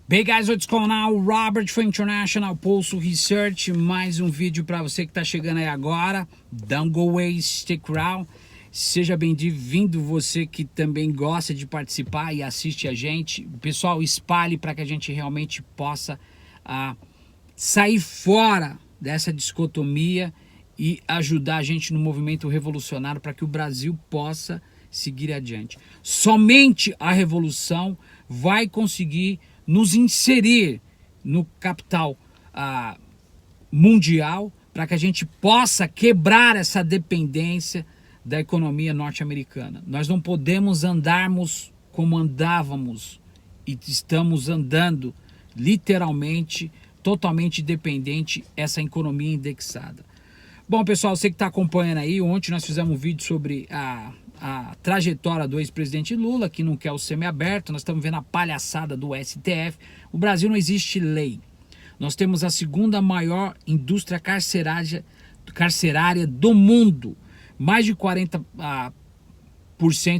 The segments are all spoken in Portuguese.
Bem, guys, what's going on? Robert from International Pulso Research. Mais um vídeo para você que está chegando aí agora. Don't go away, stick around. Seja bem-vindo, você que também gosta de participar e assiste a gente. Pessoal, espalhe para que a gente realmente possa sair fora dessa dicotomia e ajudar a gente no movimento revolucionário para que o Brasil possa seguir adiante. Somente a revolução vai conseguir nos inserir no capital mundial para que a gente possa quebrar essa dependência da economia norte-americana. Nós não podemos andarmos como andávamos e estamos andando literalmente, totalmente dependente essa economia indexada. Bom, pessoal, você que está acompanhando aí, ontem nós fizemos um vídeo sobre a trajetória do ex-presidente Lula, que não quer o semiaberto. Nós estamos vendo a palhaçada do STF. O Brasil não existe lei. Nós temos a segunda maior indústria carcerária do mundo. Mais de 40%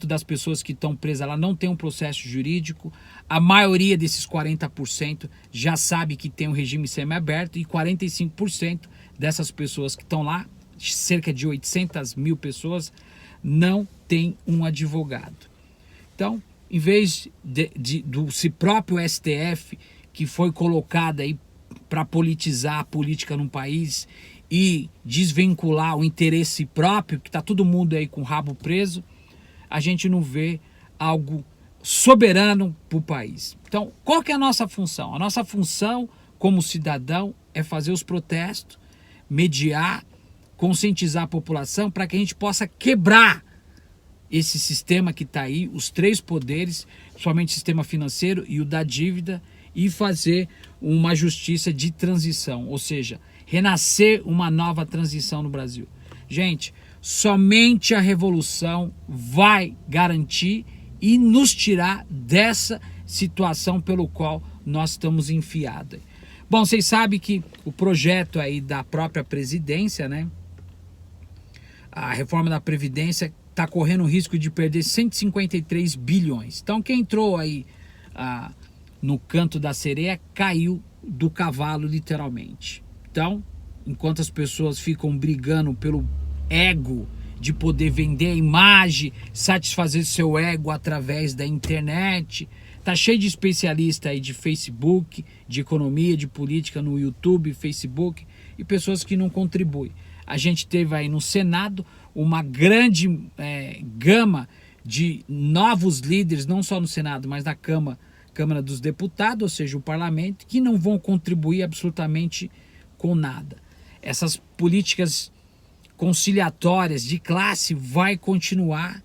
das pessoas que estão presas lá não tem um processo jurídico. A maioria desses 40% já sabe que tem um regime semiaberto e 45% dessas pessoas que estão lá, cerca de 800 mil pessoas, não tem um advogado. Então, em vez do próprio STF, que foi colocado aí para politizar a política num país e desvincular o interesse próprio, que está todo mundo aí com o rabo preso, a gente não vê algo soberano para o país. Então, qual que é a nossa função? A nossa função como cidadão é fazer os protestos, mediar, conscientizar a população para que a gente possa quebrar esse sistema que está aí, os três poderes, somente o sistema financeiro e o da dívida, e fazer uma justiça de transição, ou seja, renascer uma nova transição no Brasil. Gente, somente a revolução vai garantir e nos tirar dessa situação pelo qual nós estamos enfiados. Bom, vocês sabem que o projeto aí da própria presidência, né, a reforma da Previdência, está correndo o risco de perder 153 bilhões. Então, quem entrou aí no canto da sereia caiu do cavalo, literalmente. Então, enquanto as pessoas ficam brigando pelo ego de poder vender a imagem, satisfazer seu ego através da internet, tá cheio de especialista aí de Facebook, de economia, de política no YouTube, Facebook, e pessoas que não contribuem. A gente teve aí no Senado uma grande gama de novos líderes, não só no Senado, mas na Câmara dos Deputados, ou seja, o parlamento, que não vão contribuir absolutamente com nada. Essas políticas conciliatórias de classe vai continuar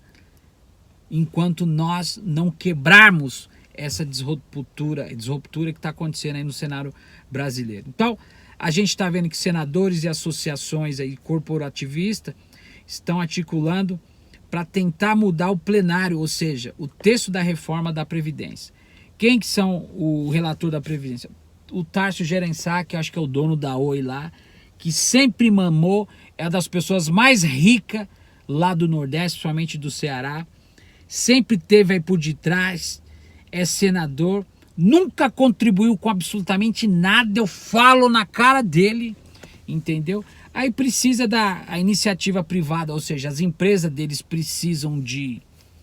enquanto nós não quebrarmos essa disruptura que está acontecendo aí no cenário brasileiro. Então, a gente está vendo que senadores e associações aí corporativistas estão articulando para tentar mudar o plenário, ou seja, o texto da reforma da Previdência. Quem que são o relator da Previdência? O Tarcísio Gereissati, que eu acho que é o dono da Oi lá, que sempre mamou, é uma das pessoas mais ricas lá do Nordeste, principalmente do Ceará, sempre teve aí por detrás, é senador, nunca contribuiu com absolutamente nada, eu falo na cara dele, entendeu? Aí precisa da iniciativa privada, ou seja, as empresas deles precisam de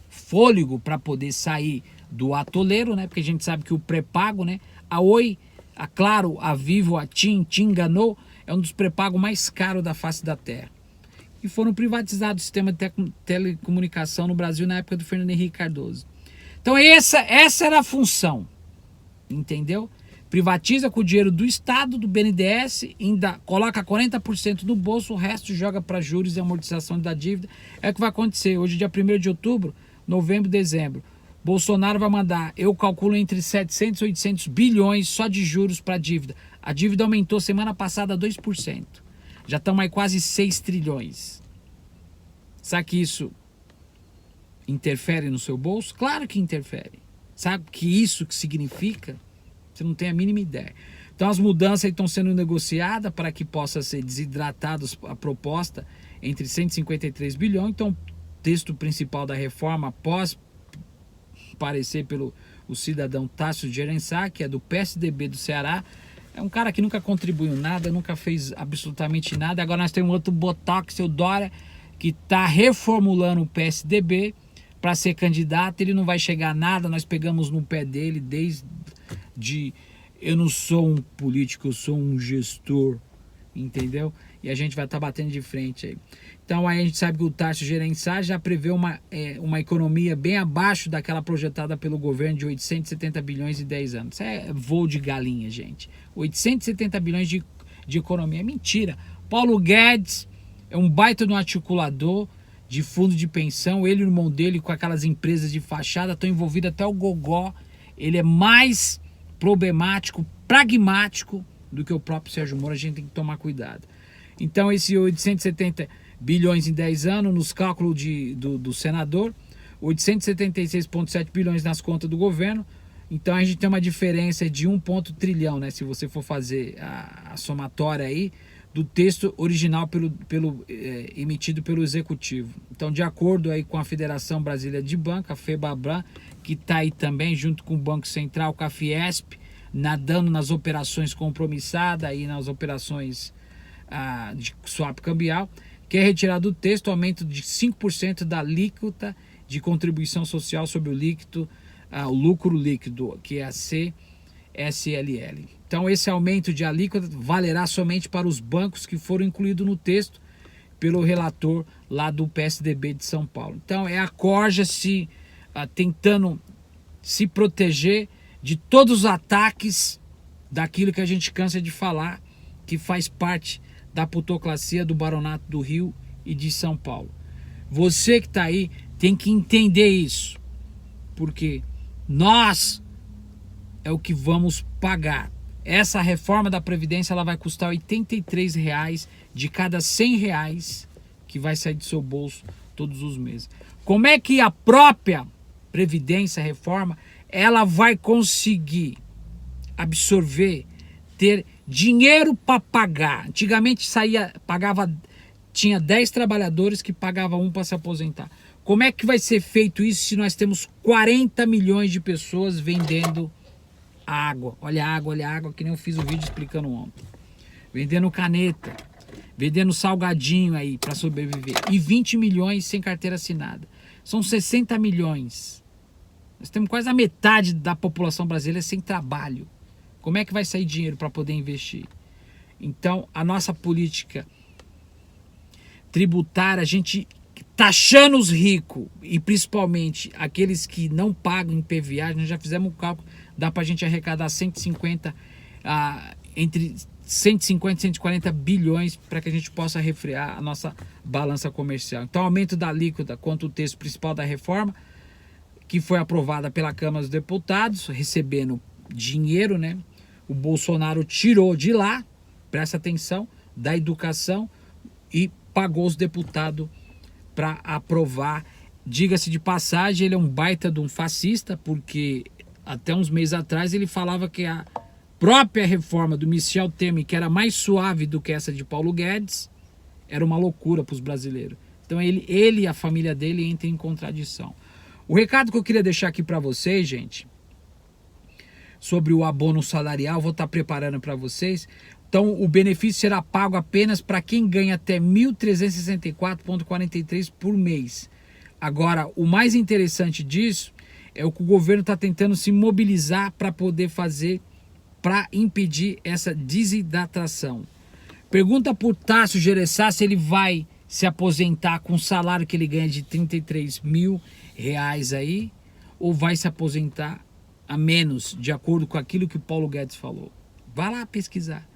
fôlego para poder sair do atoleiro, né? Porque a gente sabe que o pré-pago, né? A Oi, a Claro, a Vivo, a TIM enganou, é um dos pré-pagos mais caros da face da terra. E foram privatizados o sistema de telecomunicação no Brasil na época do Fernando Henrique Cardoso. Então essa era a função, entendeu? Privatiza com o dinheiro do Estado, do BNDES, ainda coloca 40% no bolso, o resto joga para juros e amortização da dívida. É o que vai acontecer. Hoje, dia 1º de outubro, novembro, dezembro, Bolsonaro vai mandar, eu calculo, entre 700 e 800 bilhões só de juros para a dívida. A dívida aumentou semana passada 2%. Já estamos aí quase 6 trilhões. Sabe que isso interfere no seu bolso? Claro que interfere. Sabe que isso que significa? Você não tem a mínima ideia. Então as mudanças estão sendo negociadas para que possa ser desidratadas a proposta entre 153 bilhões. Então o texto principal da reforma, após parecer pelo o cidadão Tasso Gereissati, que é do PSDB do Ceará. É um cara que nunca contribuiu nada, nunca fez absolutamente nada. Agora nós temos outro Botox, o Dória, que está reformulando o PSDB para ser candidato. Ele não vai chegar a nada, nós pegamos no pé dele desde... Eu não sou um político, eu sou um gestor, entendeu? E a gente vai estar batendo de frente aí. Então aí a gente sabe que o Tasso Gereissati já prevê uma economia bem abaixo daquela projetada pelo governo de 870 bilhões em 10 anos. Isso é voo de galinha, gente. 870 bilhões de economia. É mentira. Paulo Guedes é um baita de um articulador de fundo de pensão. Ele e o irmão dele com aquelas empresas de fachada estão envolvidos até o gogó. Ele é mais problemático, pragmático do que o próprio Sérgio Moro. A gente tem que tomar cuidado. Então esse 870 bilhões em 10 anos, nos cálculos do senador, 876,7 bilhões nas contas do governo. Então a gente tem uma diferença de 1 trilhão, né? Se você for fazer a somatória aí do texto original emitido pelo Executivo. Então, de acordo aí com a Federação Brasileira de Banco, a FEBABAN, que está aí também junto com o Banco Central, com a Fiesp, nadando nas operações compromissadas, aí nas operações de swap cambial, que é retirado do texto o aumento de 5% da alíquota de contribuição social sobre o líquido, o lucro líquido, que é a CSLL. Então esse aumento de alíquota valerá somente para os bancos que foram incluídos no texto pelo relator lá do PSDB de São Paulo. Então é a corja tentando se proteger de todos os ataques daquilo que a gente cansa de falar, que faz parte da plutocracia do Baronato do Rio e de São Paulo. Você que está aí tem que entender isso, porque nós é o que vamos pagar. Essa reforma da Previdência ela vai custar R$ 83 de cada R$ 100 que vai sair do seu bolso todos os meses. Como é que a própria Previdência, reforma, ela vai conseguir absorver, ter dinheiro para pagar? Antigamente tinha 10 trabalhadores que pagavam um para se aposentar. Como é que vai ser feito isso se nós temos 40 milhões de pessoas vendendo água? Olha a água, que nem eu fiz o vídeo explicando ontem. Vendendo caneta, vendendo salgadinho aí para sobreviver. E 20 milhões sem carteira assinada. São 60 milhões. Nós temos quase a metade da população brasileira sem trabalho. Como é que vai sair dinheiro para poder investir? Então, a nossa política tributária, a gente taxando os ricos e principalmente aqueles que não pagam IPVA, nós já fizemos um cálculo, dá para a gente arrecadar entre 150 e 140 bilhões para que a gente possa refrear a nossa balança comercial. Então, aumento da alíquota quanto o texto principal da reforma, que foi aprovada pela Câmara dos Deputados, recebendo dinheiro, né? O Bolsonaro tirou de lá, presta atenção, da educação e pagou os deputados para aprovar. Diga-se de passagem, ele é um baita de um fascista, porque até uns meses atrás ele falava que a própria reforma do Michel Temer, que era mais suave do que essa de Paulo Guedes, era uma loucura para os brasileiros. Então ele e a família dele entram em contradição. O recado que eu queria deixar aqui para vocês, gente, sobre o abono salarial, vou estar preparando para vocês. Então, o benefício será pago apenas para quem ganha até R$ 1.364,43 por mês. Agora, o mais interessante disso é o que o governo está tentando se mobilizar para poder fazer, para impedir essa desidratação. Pergunta por Tasso Gereissati se ele vai se aposentar com o salário que ele ganha de R$ 33 mil aí, ou vai se aposentar a menos, de acordo com aquilo que o Paulo Guedes falou. Vai lá pesquisar.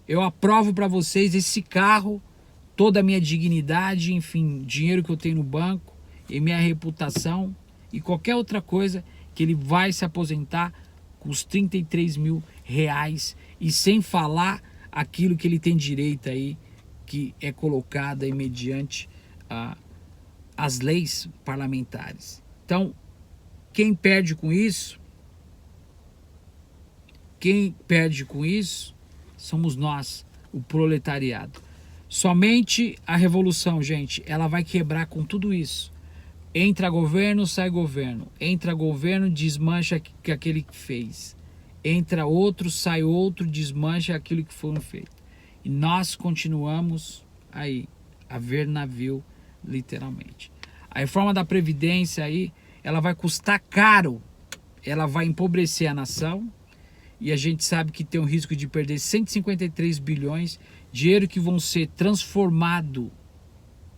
Eu aprovo para vocês esse carro, toda a minha dignidade, enfim, dinheiro que eu tenho no banco, e minha reputação, e qualquer outra coisa, que ele vai se aposentar com os R$ 33 mil, e sem falar aquilo que ele tem direito aí, que é colocado aí mediante as leis parlamentares. Então, quem perde com isso somos nós, o proletariado. Somente a revolução, gente, ela vai quebrar com tudo isso. Entra governo, sai governo. Entra governo, desmancha aquele que fez. Entra outro, sai outro, desmancha aquilo que foram feito. E nós continuamos aí a ver navio, literalmente. A reforma da Previdência aí, ela vai custar caro. Ela vai empobrecer a nação. E a gente sabe que tem o risco de perder 153 bilhões, dinheiro que vão ser transformado,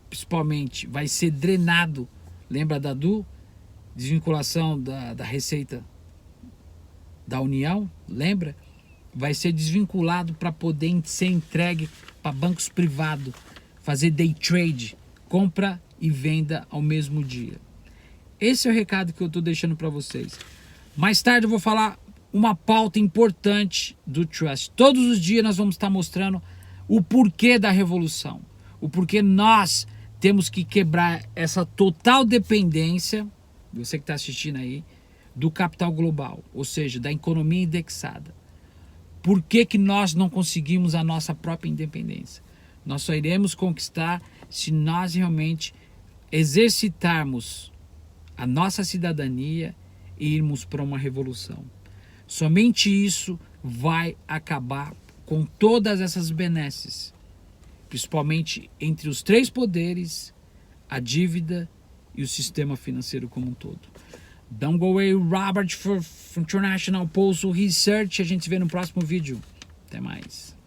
principalmente, vai ser drenado. Lembra da desvinculação da Receita da União? Lembra? Vai ser desvinculado para poder ser entregue para bancos privados, fazer day trade, compra e venda ao mesmo dia. Esse é o recado que eu estou deixando para vocês. Mais tarde eu vou falar uma pauta importante do Trust. Todos os dias nós vamos estar mostrando o porquê da revolução, o porquê nós temos que quebrar essa total dependência, você que está assistindo aí, do capital global, ou seja, da economia indexada. Por que que nós não conseguimos a nossa própria independência? Nós só iremos conquistar se nós realmente exercitarmos a nossa cidadania e irmos para uma revolução. Somente isso vai acabar com todas essas benesses, principalmente entre os três poderes, a dívida e o sistema financeiro como um todo. Don't go away, Robert, for International Postal Research. A gente se vê no próximo vídeo. Até mais.